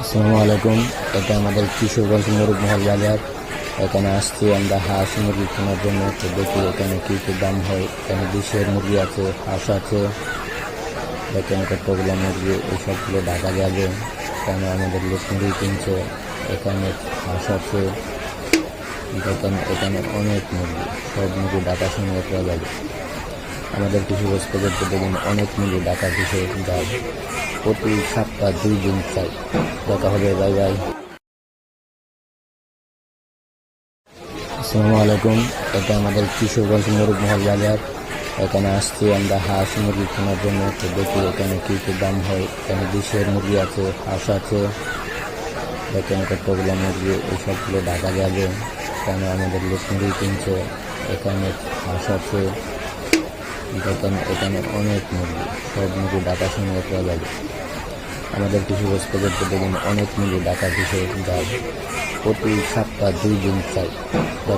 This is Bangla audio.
আসসালামু আলাইকুম। এটা আমাদের কিশোরগঞ্জ মুরুগমহল বাজার। এখানে আসছি আমরা হাঁস মুরগি কেনার জন্য। তো দেখি এখানে কী কী দাম হয়। এখানে দেশের মুরগি আছে, হাঁস আছে, দেখেন কতগুলো মুরগি, এই সবগুলো ঢাকা যাবে। এখানে আমাদের লোক মুরগি কিনছে। এখানে হাঁস আছে, দেখেন এখানে অনেক মুরগি, সব মুরগি ঢাকা সঙ্গে পাওয়া যাবে। আমাদের কিশোরগঞ্জ পর্যন্ত দেখুন অনেক মুরগি ঢাকা কিশোর যায়। প্রতি সপ্তাহ 2 দিন চাই। দেখা হবে, বাই বাই। আসসালামু আলাইকুম। এটা আমাদের কিশোরগঞ্জ মুরুগমহল বাজার। এখানে আসছি আমরা হাঁস মুরগি কেনার জন্য। তো দেখি এখানে কী কী দাম হয়। এখানে দেশের মুরগি আছে, হাঁস আছে, দেখেন কতগুলো মুরগি, এই সবগুলো ঢাকা যাবে। এখানে আমাদের লোক মুরগি কিনছে। এখানে হাঁস আছে, দেখেন এখানে অনেক মুরগি, সব মুরগি ঢাকা সঙ্গে পাওয়া যাবে। আমাদের কিশোরগঞ্জ পর্যন্ত দেখুন অনেক মুরগি ঢাকা কিশোর যায়। প্রতি সপ্তাহ 2 দিন চাই। দেখা